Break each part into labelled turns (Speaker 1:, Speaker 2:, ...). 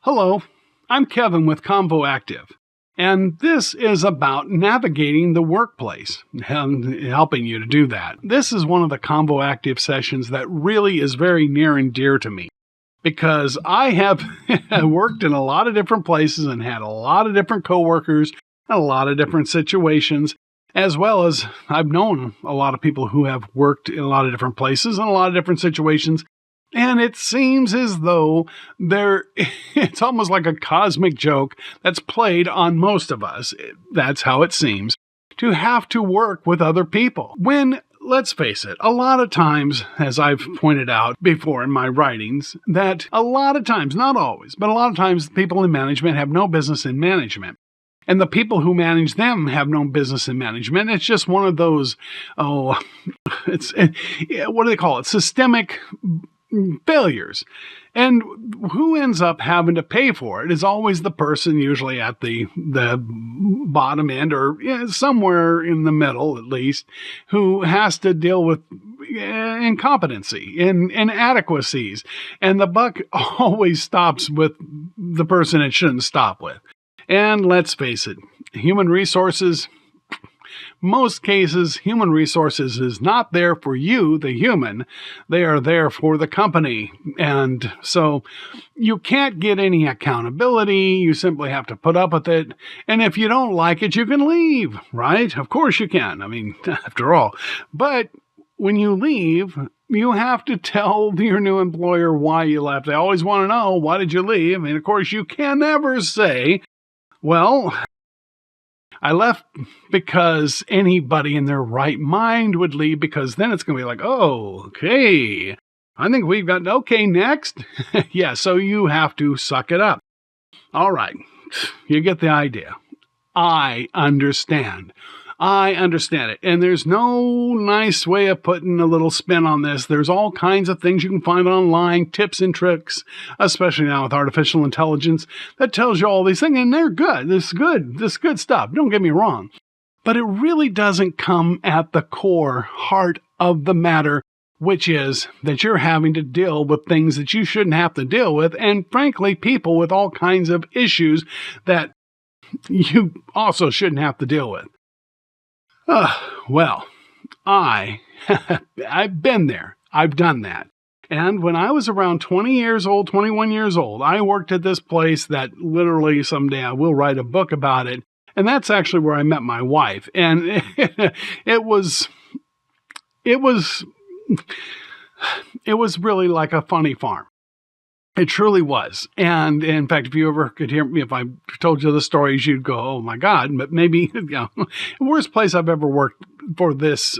Speaker 1: Hello, I'm Kevin with ConvoActive, and this is about navigating the workplace and helping you to do that. This is one of the ConvoActive sessions that really is very near and dear to me because I have worked in a lot of different places and had a lot of different coworkers and a lot of different situations, as well as I've known a lot of people who have worked in a lot of different places and a lot of different situations. And it seems as though it's almost like a cosmic joke that's played on most of us. That's how it seems, to have to work with other people. When, let's face it, a lot of times, as I've pointed out before in my writings, that a lot of times, not always, but a lot of times people in management have no business in management. And the people who manage them have no business in management. It's just one of those, what do they call it? Systemic failures. And who ends up having to pay for it is always the person, usually at the bottom end or somewhere in the middle at least, who has to deal with incompetency and inadequacies. And the buck always stops with the person it shouldn't stop with. And let's face it, human resources, most cases, human resources is not there for you, the human. They are there for the company. And so you can't get any accountability. You simply have to put up with it. And if you don't like it, you can leave, right? Of course you can. I mean, after all. But when you leave, you have to tell your new employer why you left. They always want to know, why did you leave? And of course, you can never say, well, I left because anybody in their right mind would leave, because then it's going to be like, oh, okay, I think we've got, okay, next. Yeah, so you have to suck it up. All right, you get the idea. I understand it. And there's no nice way of putting a little spin on this. There's all kinds of things you can find online, tips and tricks, especially now with artificial intelligence, that tells you all these things, and they're good. This is good stuff. Don't get me wrong. But it really doesn't come at the core heart of the matter, which is that you're having to deal with things that you shouldn't have to deal with, and frankly, people with all kinds of issues that you also shouldn't have to deal with. Well, I've been there. I've done that. And when I was around 21 years old, I worked at this place that literally someday I will write a book about it. And that's actually where I met my wife. And it was really like a funny farm. It truly was. And in fact, if you ever could hear me, if I told you the stories, you'd go, oh my God, but maybe, the worst place I've ever worked for this,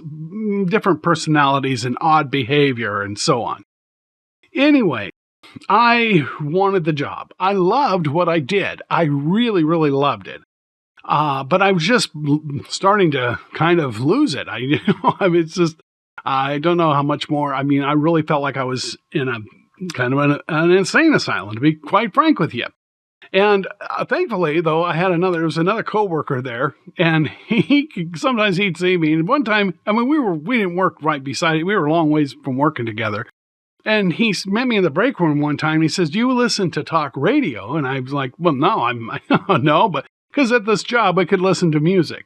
Speaker 1: different personalities and odd behavior and so on. Anyway, I wanted the job. I loved what I did. I really, really loved it. But I was just starting to kind of lose it. It's just, I don't know how much more. I mean, I really felt like I was in a kind of an insane asylum, to be quite frank with you. And thankfully, though, there was another coworker there, and sometimes he'd see me. And one time, I mean, we didn't work right beside it. We were a long ways from working together. And he met me in the break room one time. And he says, "Do you listen to talk radio?" And I was like, "Well, no, no, but because at this job I could listen to music."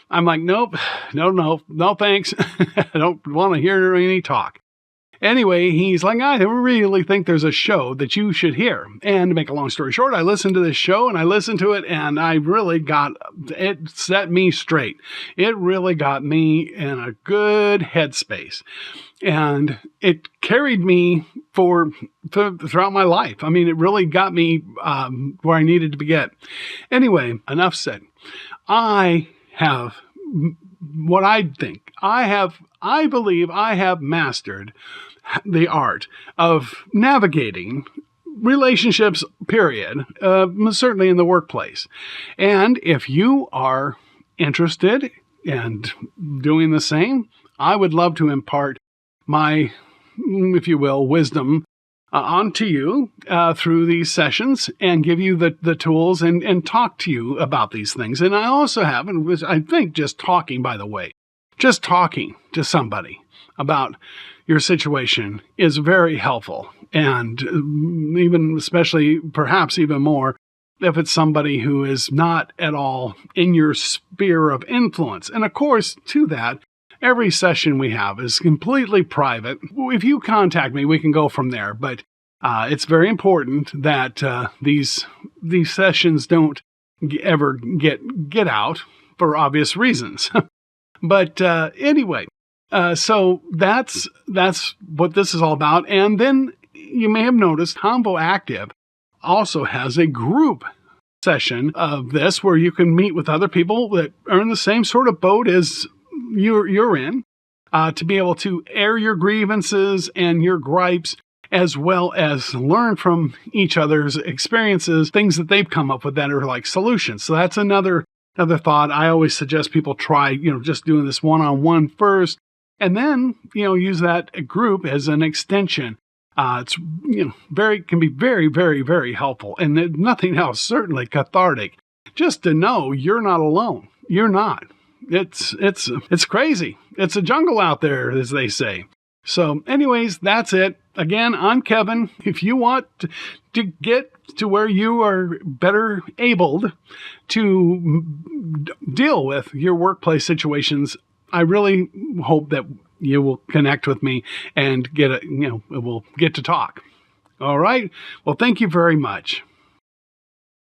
Speaker 1: I'm like, "Nope, no, thanks. I don't want to hear any talk." Anyway, he's like, "I really think there's a show that you should hear." And to make a long story short, I listened to this show and I listened to it, and it set me straight. It really got me in a good headspace. And it carried me throughout my life. I mean, it really got me where I needed to get. Anyway, enough said. I have what I think. I believe I have mastered the art of navigating relationships, period, certainly in the workplace. And if you are interested in doing the same, I would love to impart my, if you will, wisdom onto you through these sessions and give you the tools and talk to you about these things. And I also have, and I think just talking, by the way, just talking to somebody about your situation is very helpful. And even, especially, perhaps even more, if it's somebody who is not at all in your sphere of influence. And of course, to that, every session we have is completely private. If you contact me, we can go from there. But it's very important that these sessions don't ever get out for obvious reasons. But anyway, so that's what this is all about. And then you may have noticed ConvoActive also has a group session of this where you can meet with other people that are in the same sort of boat as you're in, to be able to air your grievances and your gripes, as well as learn from each other's experiences, things that they've come up with that are like solutions. So that's another thought. I always suggest people try, just doing this one-on-one first, and then, use that group as an extension. It's, can be very, very, very helpful. And if nothing else, certainly cathartic, just to know you're not alone. You're not. It's crazy. It's a jungle out there, as they say. So anyways, that's it. Again, I'm Kevin. If you want to get to where you are better abled to deal with your workplace situations, I really hope that you will connect with me and we'll get to talk. All right. Well, thank you very much.